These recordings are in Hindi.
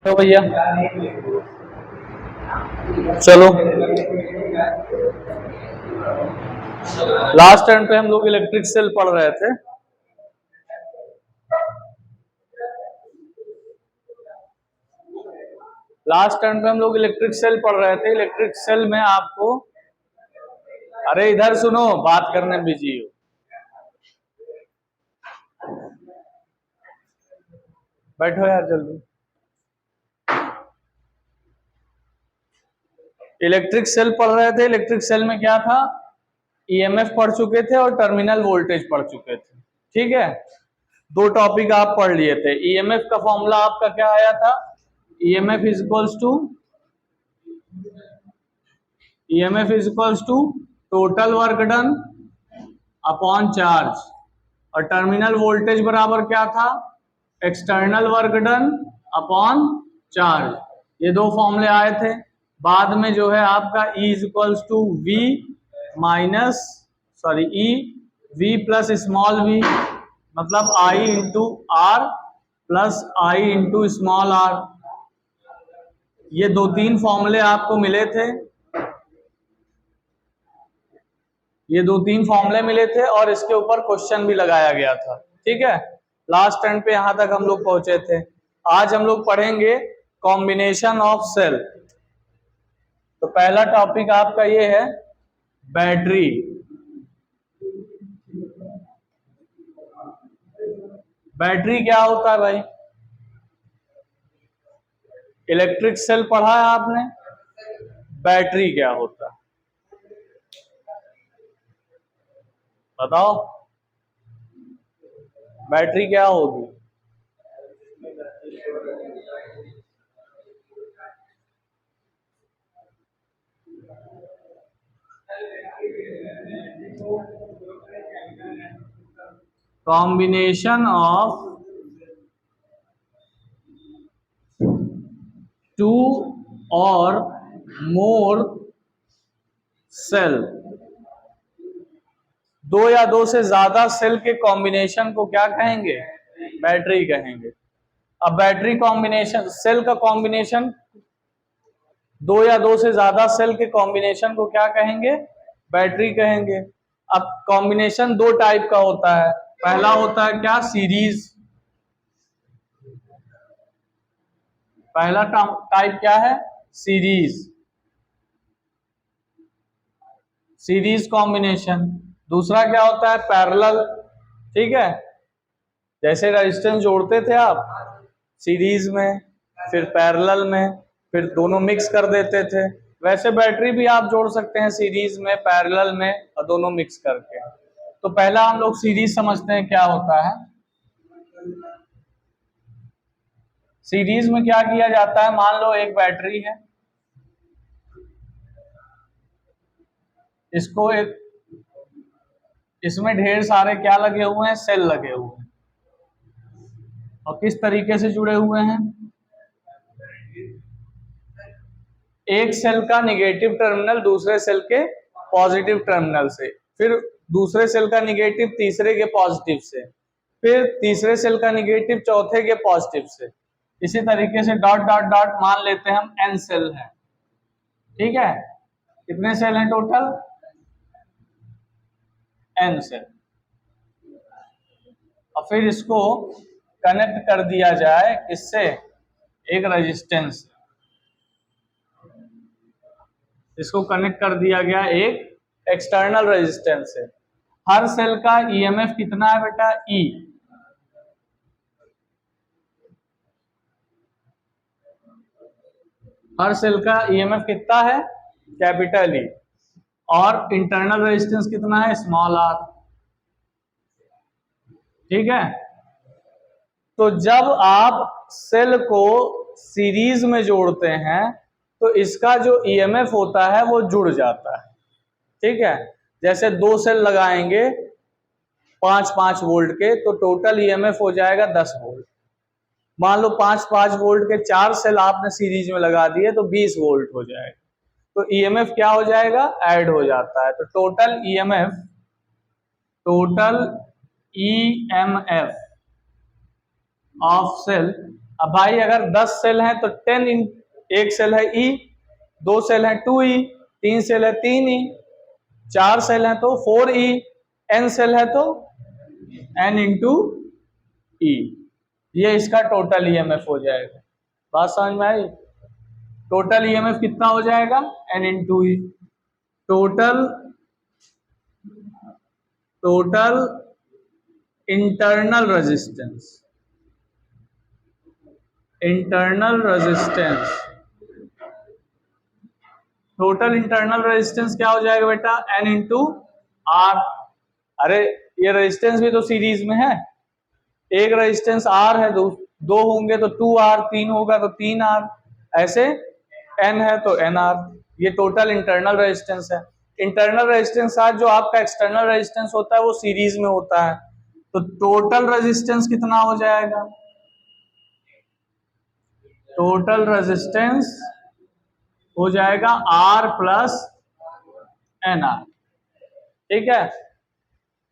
तो भैया चलो, लास्ट टर्न पे हम लोग इलेक्ट्रिक सेल पढ़ रहे थे। लास्ट टर्न पे हम लोग इलेक्ट्रिक सेल पढ़ रहे थे। इलेक्ट्रिक सेल में आपको, अरे इधर सुनो, बात करने में बिजी हो। बैठो यार जल्दी। इलेक्ट्रिक सेल पढ़ रहे थे। इलेक्ट्रिक सेल में क्या था, ईएमएफ पढ़ चुके थे और टर्मिनल वोल्टेज पढ़ चुके थे। ठीक है, दो टॉपिक आप पढ़ लिए थे। ईएमएफ का फॉर्मूला आपका क्या आया था, EMF is equals to total work done upon charge, और टर्मिनल वोल्टेज बराबर क्या था, external work done upon charge. ये दो फॉर्मूले आए थे। बाद में जो है आपका E is equals to V minus E V plus small V, मतलब I into R plus I into small R. ये दो तीन फॉर्मूले आपको मिले थे। ये दो तीन फॉर्मूले मिले थे और इसके ऊपर क्वेश्चन भी लगाया गया था। ठीक है, लास्ट टर्न पे यहां तक हम लोग पहुंचे थे। आज हम लोग पढ़ेंगे कॉम्बिनेशन ऑफ सेल। तो पहला टॉपिक आपका ये है बैटरी। बैटरी क्या होता है भाई, इलेक्ट्रिक सेल पढ़ा है आपने, बैटरी क्या होता है बताओ, बैटरी क्या होगी। कॉम्बिनेशन ऑफ टू और मोर सेल, दो या दो से ज्यादा सेल के कॉम्बिनेशन को क्या कहेंगे, बैटरी कहेंगे। अब बैटरी कॉम्बिनेशन, सेल का कॉम्बिनेशन, दो या दो से ज्यादा सेल के कॉम्बिनेशन को क्या कहेंगे, बैटरी कहेंगे। अब कॉम्बिनेशन दो टाइप का होता है। पहला होता है क्या, सीरीज। पहला टाइप क्या है, सीरीज, सीरीज कॉम्बिनेशन। दूसरा क्या होता है, पैरेलल। ठीक है, जैसे रेजिस्टेंस जोड़ते थे आप सीरीज में, फिर पैरेलल में, फिर दोनों मिक्स कर देते थे, वैसे बैटरी भी आप जोड़ सकते हैं सीरीज में, पैरेलल में, और दोनों मिक्स करके। तो पहला हम लोग सीरीज समझते हैं क्या होता है। सीरीज में क्या किया जाता है, मान लो एक बैटरी है, इसको एक, इसमें ढेर सारे क्या लगे हुए हैं, सेल लगे हुए हैं, और किस तरीके से जुड़े हुए हैं, एक सेल का निगेटिव टर्मिनल दूसरे सेल के पॉजिटिव टर्मिनल से, फिर दूसरे सेल का निगेटिव तीसरे के पॉजिटिव से, फिर तीसरे सेल का निगेटिव चौथे के पॉजिटिव से। इसी तरीके से डॉट डॉट डॉट, मान लेते हैं हम एन सेल है। ठीक है, कितने सेल हैं टोटल, एन सेल। और फिर इसको कनेक्ट कर दिया जाए किससे, एक रेजिस्टेंस, इसको कनेक्ट कर दिया गया एक एक्सटर्नल रेजिस्टेंस से। हर सेल का ईएमएफ कितना है बेटा, ई। हर सेल का ईएमएफ कितना है, कैपिटल ई, और इंटरनल रेजिस्टेंस कितना है, स्मॉल आर। ठीक है, तो जब आप सेल को सीरीज में जोड़ते हैं तो इसका जो ईएमएफ होता है वो जुड़ जाता है। ठीक है, जैसे दो सेल लगाएंगे 5-5 वोल्ट के, तो टोटल ईएमएफ हो जाएगा 10 वोल्ट। मान लो 5-5 वोल्ट के 4 सेल आपने सीरीज में लगा दिए तो 20 वोल्ट हो जाएगा। तो ईएमएफ क्या हो जाएगा, ऐड हो जाता है। तो टोटल ईएमएफ ऑफ सेल अब भाई अगर 10 सेल हैं तो 10 इन, एक सेल है ई, 2 सेल है 2e, 3 सेल है 3e, 4 सेल है तो 4e, n सेल है तो n इंटू ई। ये इसका टोटल ईएमएफ हो जाएगा। बात समझ में आई? टोटल ईएमएफ कितना हो जाएगा? n into E. Total internal resistance, total internal resistance क्या हो जाएगा बेटा? n into R. अरे ये रेजिस्टेंस भी तो सीरीज में है, एक रेजिस्टेंस R है, दो होंगे तो 2R, 3 होगा तो 3R, ऐसे N है तो NR। ये टोटल इंटरनल रेजिस्टेंस है। इंटरनल रेजिस्टेंस साथ जो आपका एक्सटर्नल रेजिस्टेंस होता है वो सीरीज में होता है, तो टोटल रेजिस्टेंस कितना हो जाएगा? टोटल रेजिस्टेंस हो जाएगा R प्लस NR। ठीक है,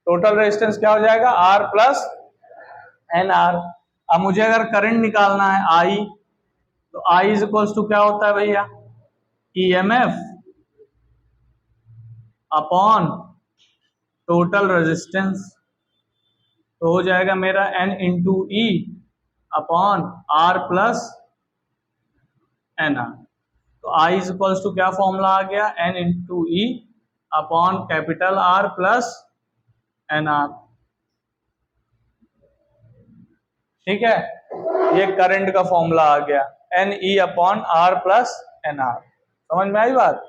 टोटल रेजिस्टेंस क्या हो जाएगा? R plus NR। अब मुझे अगर करंट निकालना है I, तो I इज इक्वल्स टू क्या होता है भैया? EMF upon total resistance. तो हो जाएगा मेरा N into E upon R plus NR। तो I इज इक्वल्स टू क्या फॉर्मूला आ गया? N into E upon capital R plus NR। ठीक है, ये करंट का फॉर्मूला आ गया, N E upon R plus N R. समझ में आई बात?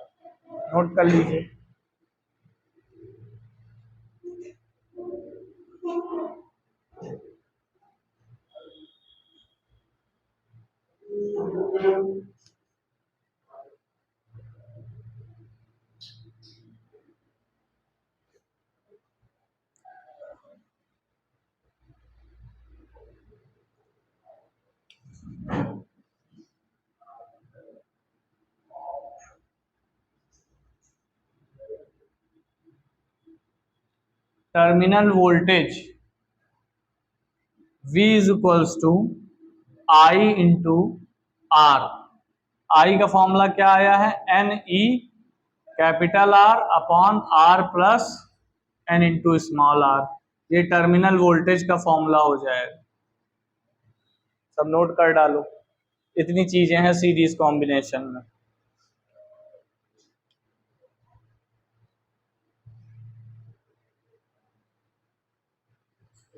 नोट कर लीजिए। Terminal voltage V is equals to I into R. I का फॉर्मूला क्या आया है? N E capital R upon R plus N into small R. ये टर्मिनल वोल्टेज का फॉर्मूला हो जाएगा। सब नोट कर डालो, इतनी चीजें हैं सीरीज कॉम्बिनेशन में।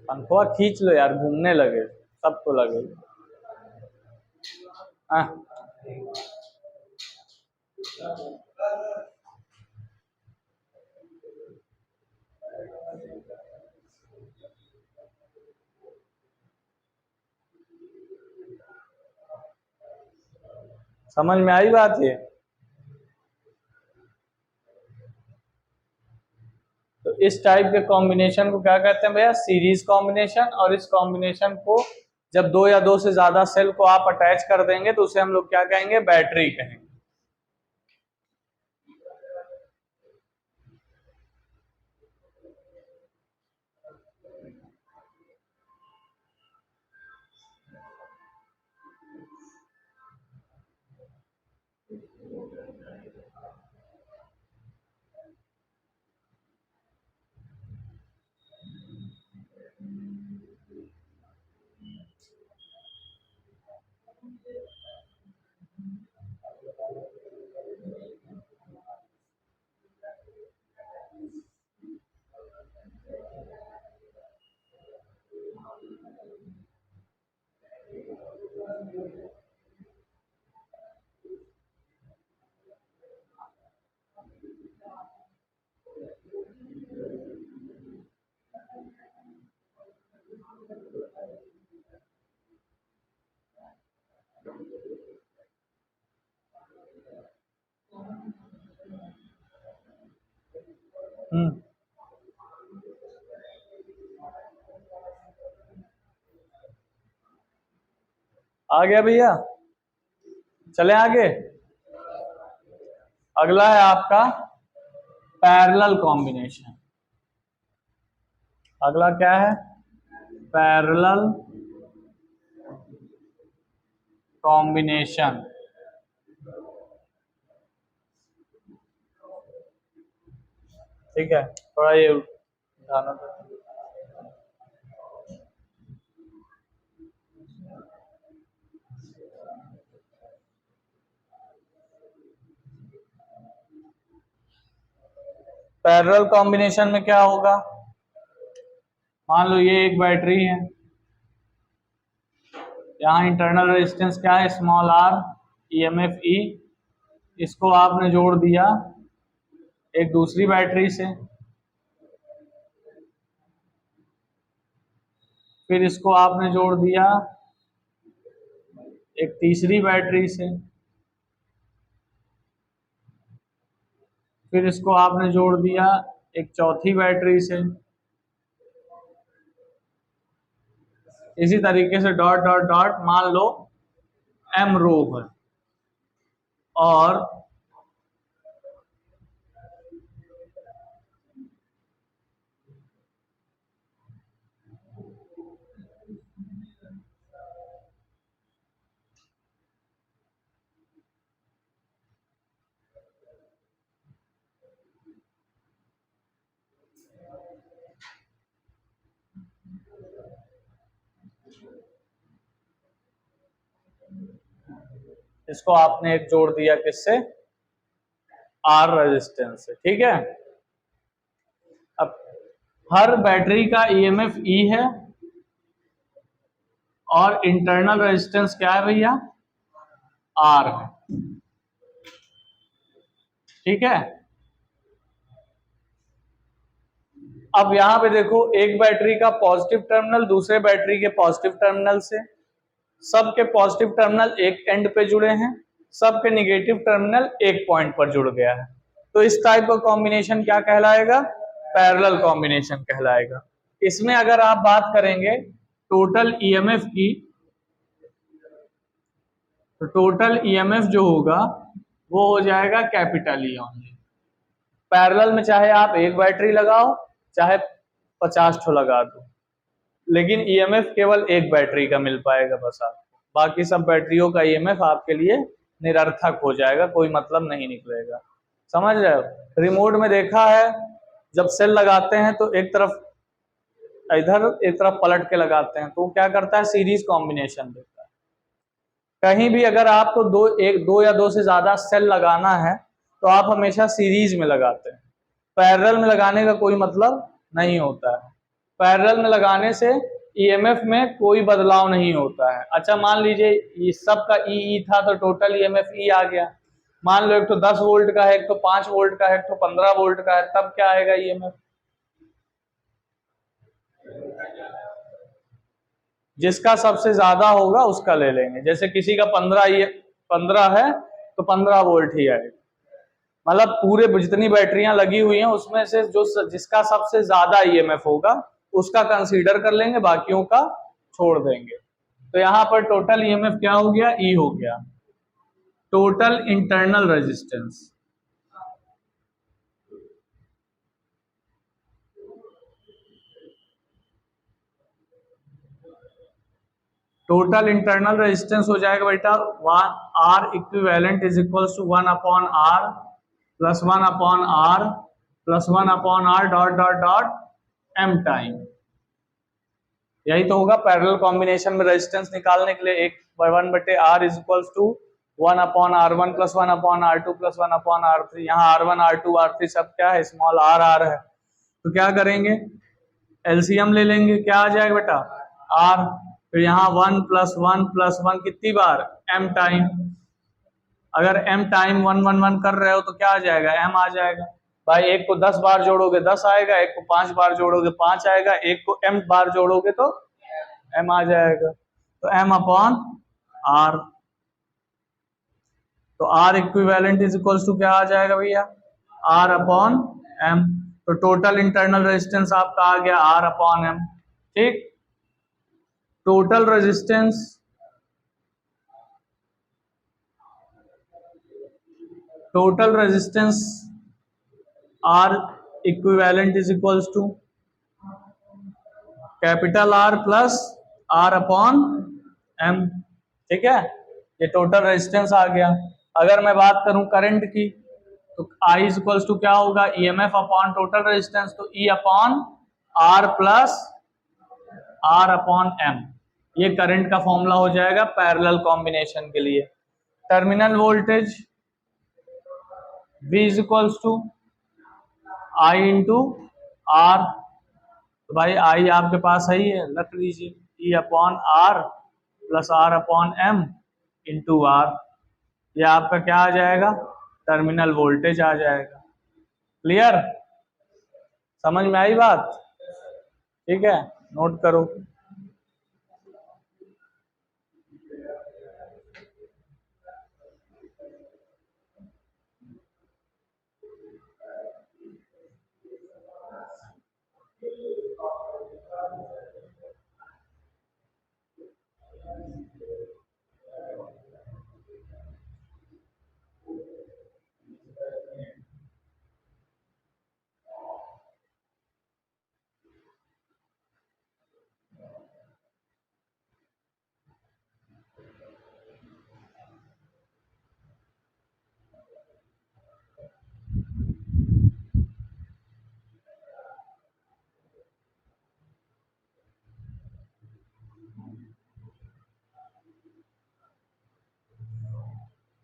पंखवा खींच लो यार, घूमने लगे, सबको लगे। समझ में आई बात? ये तो इस टाइप के कॉम्बिनेशन को क्या कहते हैं भैया? Series combination. और इस कॉम्बिनेशन को जब दो या दो से ज्यादा सेल को आप अटैच कर देंगे तो उसे हम लोग क्या कहेंगे? बैटरी कहेंगे। आ गया भैया? चले आगे। अगला है आपका पैरेलल कॉम्बिनेशन। अगला क्या है? Parallel combination. ठीक है, थोड़ा ये उठाना था। पैरेलल कॉम्बिनेशन में क्या होगा, मान लो ये एक बैटरी है, यहाँ इंटरनल रेजिस्टेंस क्या है, स्मॉल आर, ईएमएफ ई, इसको आपने जोड़ दिया एक दूसरी बैटरी से, फिर इसको आपने जोड़ दिया एक तीसरी बैटरी से, फिर इसको आपने जोड़ दिया एक चौथी बैटरी से, इसी तरीके से डॉट डॉट डॉट, मान लो एम रो है, और इसको आपने एक जोड़ दिया किससे, आर रेजिस्टेंस से। ठीक है, अब हर बैटरी का ईएमएफ ई है और इंटरनल रेजिस्टेंस क्या है भैया, आर है। ठीक है, अब यहां पे देखो, एक बैटरी का पॉजिटिव टर्मिनल दूसरे बैटरी के पॉजिटिव टर्मिनल से, सबके पॉजिटिव टर्मिनल एक एंड पे जुड़े हैं, सबके नेगेटिव टर्मिनल एक पॉइंट पर जुड़ गया है, तो इस टाइप का कॉम्बिनेशन क्या कहलाएगा, पैरेलल कॉम्बिनेशन कहलाएगा। इसमें अगर आप बात करेंगे टोटल ईएमएफ की, तो टोटल ईएमएफ जो होगा वो हो जाएगा कैपिटल ई ओनली। पैरेलल में चाहे आप एक बैटरी लगाओ चाहे 50 ठो लगा दो, लेकिन ईएमएफ केवल एक बैटरी का मिल पाएगा बस आपको, बाकी सब बैटरियों का ईएमएफ आपके लिए निरर्थक हो जाएगा, कोई मतलब नहीं निकलेगा। समझ रहे हो, रिमोट में देखा है जब सेल लगाते हैं तो एक तरफ इधर एक तरफ पलट के लगाते हैं, तो क्या करता है, सीरीज कॉम्बिनेशन देता है। कहीं भी अगर आपको दो या दो से ज्यादा सेल लगाना है तो आप हमेशा सीरीज में लगाते हैं, पैरेलल में लगाने का कोई मतलब नहीं होता है। पैरेलल में लगाने से ईएमएफ में कोई बदलाव नहीं होता है। अच्छा, मान लीजिए इस सब का ई था तो टोटल ईएमएफ ई आ गया, मान लो एक तो 10 वोल्ट का है, एक तो 5 वोल्ट का है, एक तो 15 वोल्ट का है, तब क्या आएगा ईएमएफ, जिसका सबसे ज्यादा होगा उसका ले लेंगे। जैसे किसी का 15 है तो 15 वोल्ट ही आएगा, मतलब पूरे जितनी बैटरियां लगी हुई हैं उसमें से जो जिसका सबसे ज्यादा ईएमएफ होगा उसका कंसीडर कर लेंगे, बाकियों का छोड़ देंगे। तो यहाँ पर टोटल ईएमएफ क्या हो गया, ई हो गया, total internal resistance. Total internal resistance हो जाएगा बेटा R equivalent is equals to 1 upon R plus 1 upon R plus 1 upon R dot dot dot M time. यही तो होगा पैरेलल कॉम्बिनेशन में रेजिस्टेंस निकालने के लिए, 1/r is equals to 1 upon r1 plus 1 upon r2 plus 1 upon r3। यहाँ r1 r2 r3 सब क्या है, स्मॉल r है, तो क्या करेंगे, एलसीएम ले लेंगे, क्या आ जाएगा बेटा, r, फिर यहाँ 1 प्लस 1 प्लस 1 कितनी बार, m टाइम, अगर m टाइम 1 1 1 कर रहे हो तो क्या आ जाएगा, m आ जाएगा। भाई एक को 10 बार जोड़ोगे 10 आएगा, एक को 5 बार जोड़ोगे 5 आएगा, एक को m बार जोड़ोगे तो m आ जाएगा, तो m अपॉन r। तो r equivalent is equals to क्या आ जाएगा भैया, r अपॉन m। तो टोटल इंटरनल रेजिस्टेंस आपका आ गया r अपॉन m। ठीक, total resistance R equivalent is equals to capital R plus R upon M। ठीक है, ये टोटल रेजिस्टेंस आ गया। अगर मैं बात करूं करंट की, तो I इज इक्वल्स टू क्या होगा, EMF अपॉन टोटल रेजिस्टेंस, तो E upon R plus R upon M। ये करंट का फॉर्मूला हो जाएगा पैरेलल कॉम्बिनेशन के लिए। Terminal voltage V is equals to I into R। तो भाई I आपके पास है ही है, रख लीजिए, E upon R plus R upon M into R। ये आपका क्या आ जाएगा, टर्मिनल वोल्टेज आ जाएगा। क्लियर, समझ में आई बात? ठीक है, नोट करो।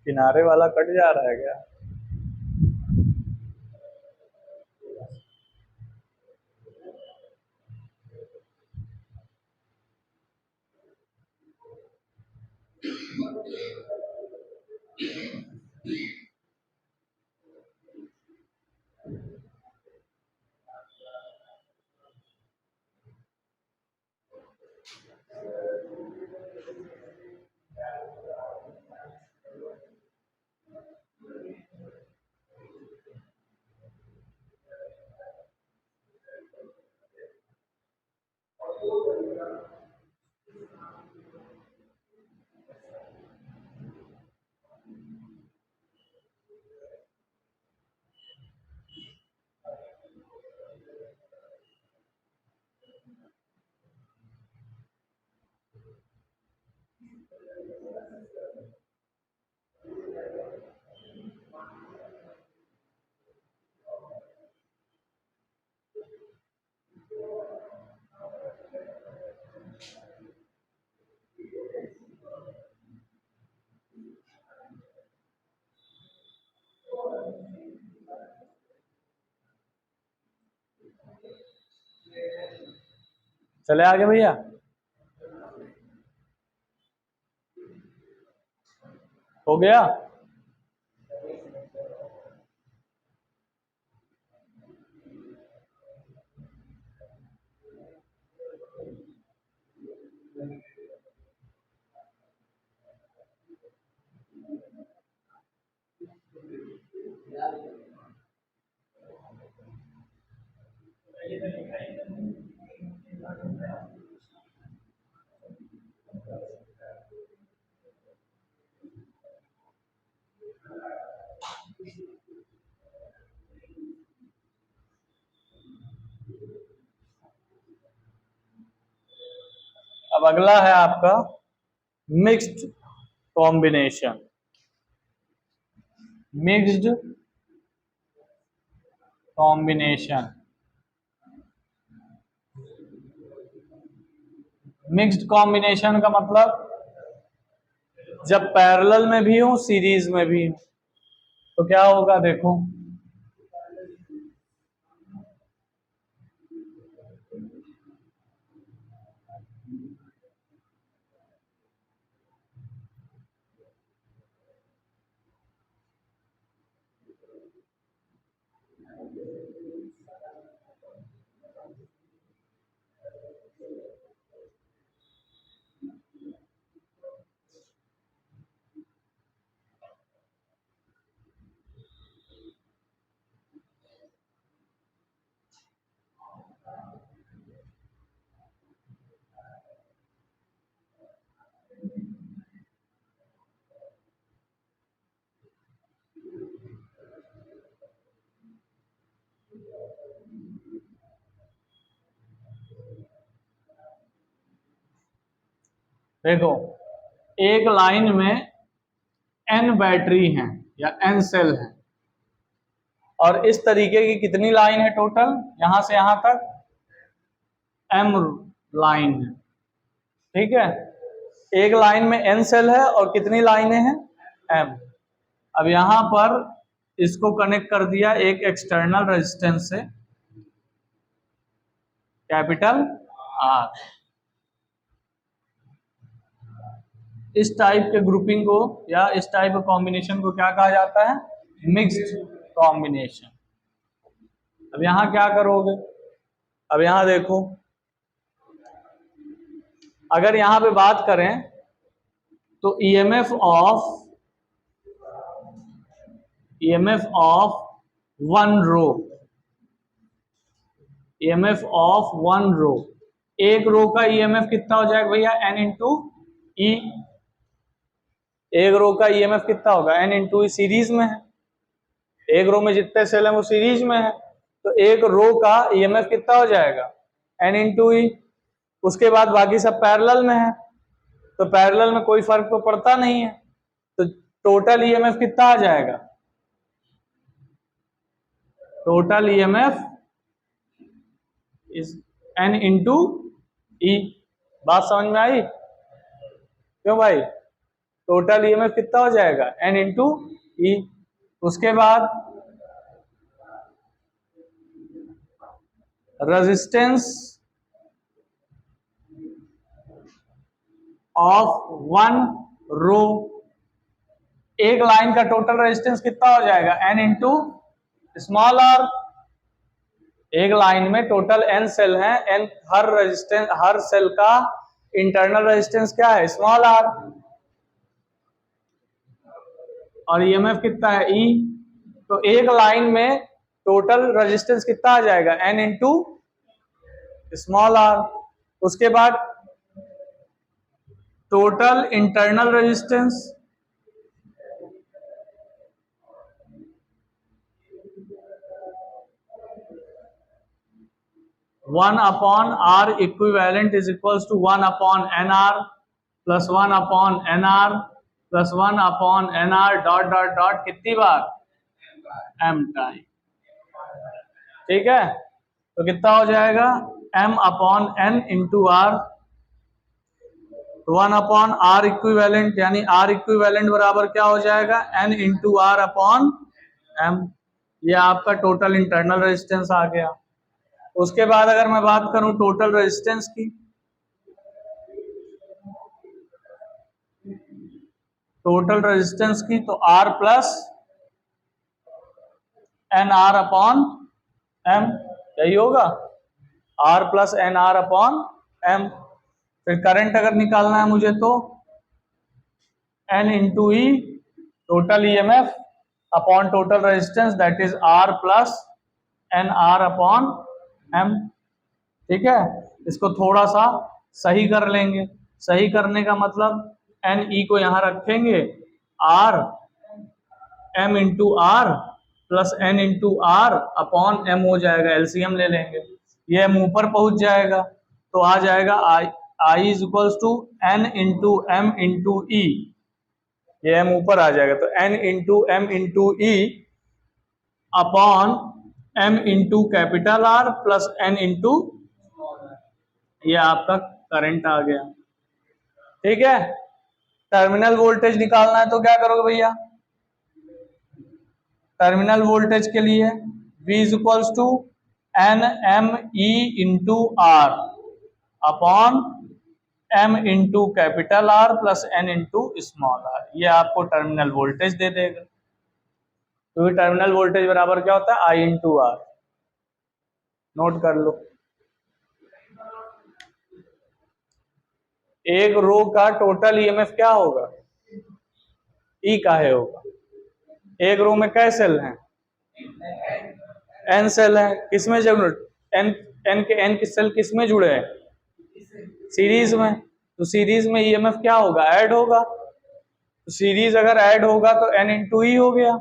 किनारे वाला कट जा रहा है क्या? चले आगे भैया, हो गया। अब अगला है आपका mixed combination. Mixed combination, mixed combination का मतलब जब पैरेलल में भी हो सीरीज में भी हो, तो क्या होगा देखो, देखो एक लाइन में n बैटरी हैं या n सेल हैं, और इस तरीके की कितनी लाइन है टोटल, यहां से यहां तक m लाइन है। ठीक है, एक लाइन में n सेल है और कितनी लाइनें हैं, m। अब यहां पर इसको कनेक्ट कर दिया एक एक्सटर्नल रेजिस्टेंस से, कैपिटल R। इस टाइप के ग्रुपिंग को या इस टाइप के कॉम्बिनेशन को क्या कहा जाता है, मिक्स्ड कॉम्बिनेशन। अब यहां क्या करोगे, अब यहां देखो, अगर यहां पे बात करें तो EMF of one row, EMF of one row, एक रो का ईएमएफ कितना हो जाएगा भैया, n इंटू ई। एक रो का ईएमएफ कितना होगा, n इंटू ई, सीरीज में है, एक रो में जितने सेल हैं वो सीरीज में है, तो एक रो का ईएमएफ कितना हो जाएगा, n इंटू ई। उसके बाद बाकी सब पैरेलल में है, तो पैरेलल में कोई फर्क तो पड़ता नहीं है, तो टोटल ईएमएफ कितना आ जाएगा, total EMF is n into E. बात समझ में आई, क्यों भाई, टोटल ईएमएफ कितना हो जाएगा, n इंटू ई। उसके बाद रेजिस्टेंस ऑफ वन रो, एक लाइन का टोटल रेजिस्टेंस कितना हो जाएगा, n इंटू स्मॉल r। एक लाइन में टोटल n सेल हैं, n हर रेजिस्टेंस, हर सेल का इंटरनल रेजिस्टेंस क्या है, स्मॉल r, और ईएमएफ कितना है, E। तो एक लाइन में टोटल रेजिस्टेंस कितना आ जाएगा, n इंटू स्मॉल r। उसके बाद total internal resistance, one upon r equivalent is equals to one upon nr plus one upon nr plus one upon nr dot dot dot कितनी बार, m टाइम। ठीक है, तो कितना हो जाएगा, m upon n into r, one upon r equivalent, यानी r इक्विवेलेंट बराबर क्या हो जाएगा, n into r upon m। ये आपका टोटल इंटरनल रेजिस्टेंस आ गया। उसके बाद अगर मैं बात करूं टोटल रेजिस्टेंस की, टोटल रेजिस्टेंस की, तो R plus N R upon M, यही होगा, R plus N R upon M. फिर करंट अगर निकालना है मुझे तो N into E, total EMF upon total resistance, that is R plus N R upon M. ठीक है, इसको थोड़ा सा सही कर लेंगे, सही करने का मतलब एन ई को यहां रखेंगे, R M into R plus N into R upon M हो जाएगा, एलसीएम ले लेंगे, ये एम ऊपर पहुंच जाएगा, तो आ जाएगा I is equals to N into M into E, ये एम ऊपर आ जाएगा, तो N into M into E upon M into capital R plus N into, ये आपका करंट आ गया। ठीक है, टर्मिनल वोल्टेज निकालना है तो क्या करोगे भैया, टर्मिनल वोल्टेज के लिए V is equals to N M E into R upon M into capital R plus N into small R, ये आपको टर्मिनल वोल्टेज दे देगा। तो टर्मिनल वोल्टेज बराबर क्या होता है, I इंटू आर, नोट कर लो। एक रो का टोटल ईएमएफ क्या होगा, ई काहे होगा, एक रो में कै सेल हैं, n सेल हैं, किसमें जुड़े, n के सेल किसमें जुड़े हैं, सीरीज में, तो सीरीज में ईएमएफ क्या होगा, ऐड होगा, तो सीरीज अगर ऐड होगा तो n इंटू ई हो गया।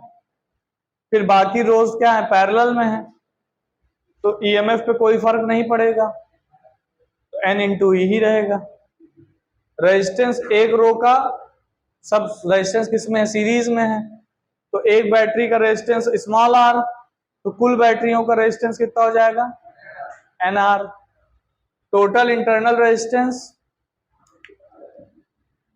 फिर बाकी रोज क्या है, पैरेलल में है, तो ईएमएफ पे कोई फर्क नहीं पड़ेगा, तो n इंटू ई ही रहेगा। रेजिस्टेंस एक रो का सब रेजिस्टेंस किस में है, सीरीज में है। तो एक बैटरी का रेजिस्टेंस स्मॉल आर, तो कुल बैटरियों का रेजिस्टेंस कितना हो जाएगा, N R. Total internal resistance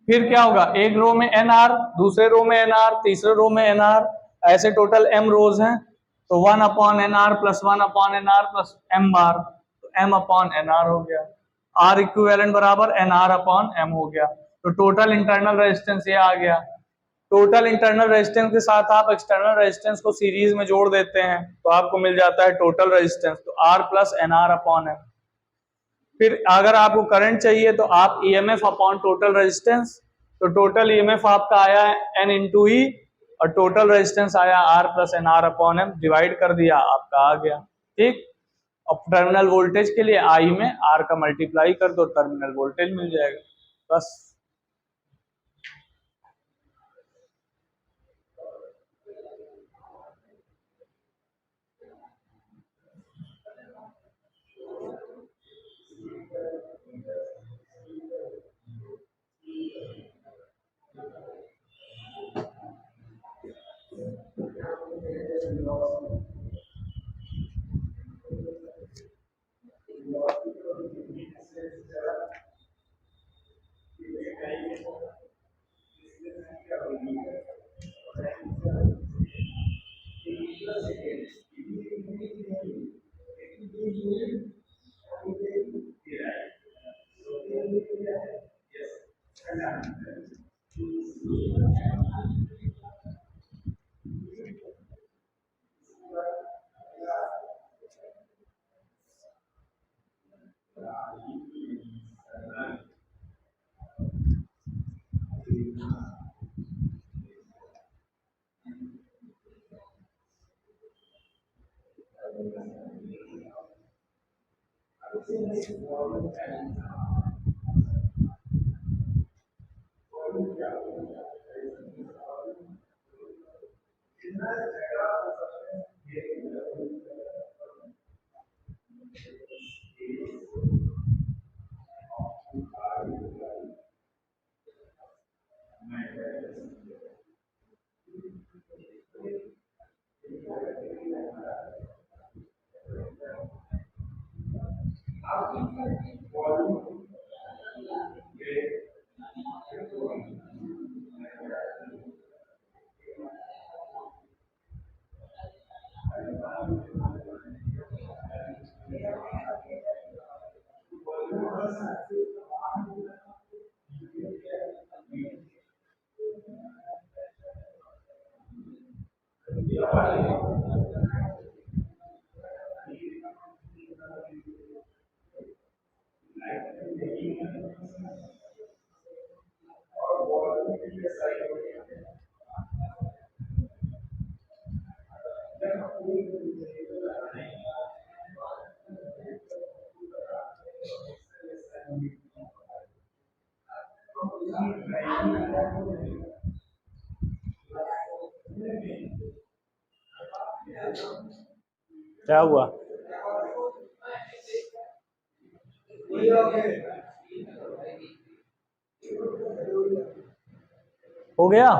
फिर क्या होगा, एक रो में एन आर, दूसरे रो में एन आर, तीसरे रो में एन आर, ऐसे टोटल एम रोज हैं। तो 1 upon N R plus 1 upon N R plus M बार, तो एम अपॉन एन आर हो गया। आर इक्विवेलेंट बराबर एन आर अपॉन एम हो गया। तो टोटल इंटरनल रेजिस्टेंस ये आ गया। टोटल इंटरनल रेजिस्टेंस के साथ आप एक्सटर्नल रेजिस्टेंस को सीरीज में जोड़ देते हैं तो आपको मिल जाता है टोटल रेजिस्टेंस, तो R plus N R upon M. फिर अगर आपको करंट चाहिए तो आप ईएमएफ अपॉन टोटल रेजिस्टेंस, तो टोटल ईएमएफ आपका आया है एन इंटू ई और टोटल रेजिस्टेंस आया R plus N R upon M, divide कर दिया आपका आ गया। ठीक, अब टर्मिनल वोल्टेज के लिए आई में आर का मल्टीप्लाई कर दो, टर्मिनल वोल्टेज मिल जाएगा बस। क्या हुआ, हो गया।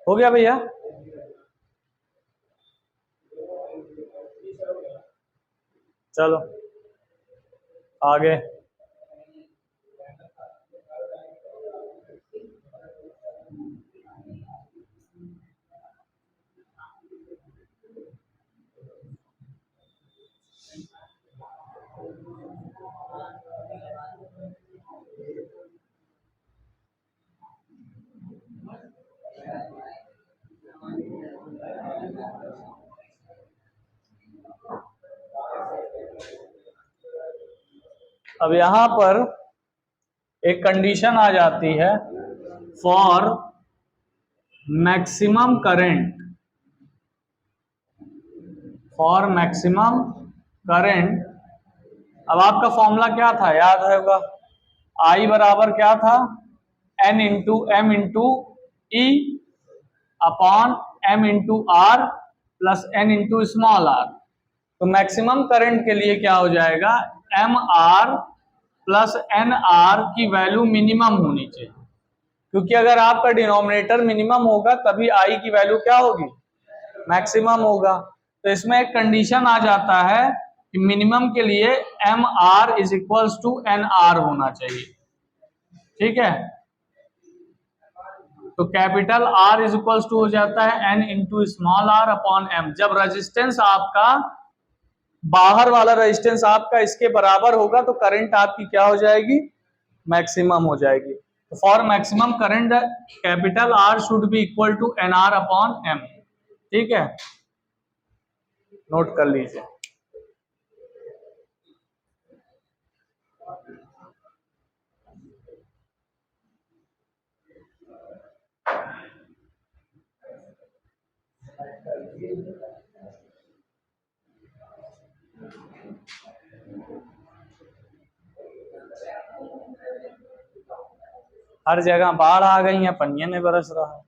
हो गया भैया, चलो आगे। अब यहां पर एक कंडीशन आ जाती है, for maximum current, for maximum current. अब आपका फॉर्मूला क्या था, याद होगा, आई बराबर क्या था, N into M into E upon M into R plus N into small R. तो मैक्सिमम करंट के लिए क्या हो जाएगा, M R plus N R की वैल्यू मिनिमम होनी चाहिए, क्योंकि अगर आपका डिनोमिनेटर मिनिमम होगा तभी आई की वैल्यू क्या होगी, मैक्सिमम होगा। तो इसमें एक कंडीशन आ जाता है कि मिनिमम के लिए M R is equals to N R होना चाहिए, ठीक है। तो capital R is equals to हो जाता है N into small R upon M. जब रेजिस्टेंस आपका, बाहर वाला रेजिस्टेंस आपका इसके बराबर होगा तो करंट आपकी क्या हो जाएगी, मैक्सिमम हो जाएगी। तो for maximum current capital R should be equal to N R upon M, ठीक है, नोट कर लीजिए। हर जगह बाढ़ आ गई है, पनिया में बरस रहा है।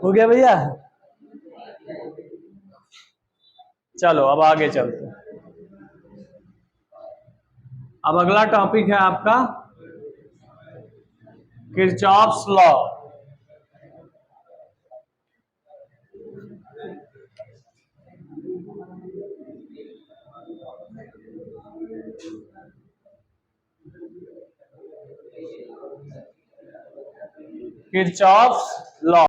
हो गया भैया, चलो अब आगे चलते हैं। अब अगला टॉपिक है आपका किरचॉफ्स लॉ। Kirchhoff's law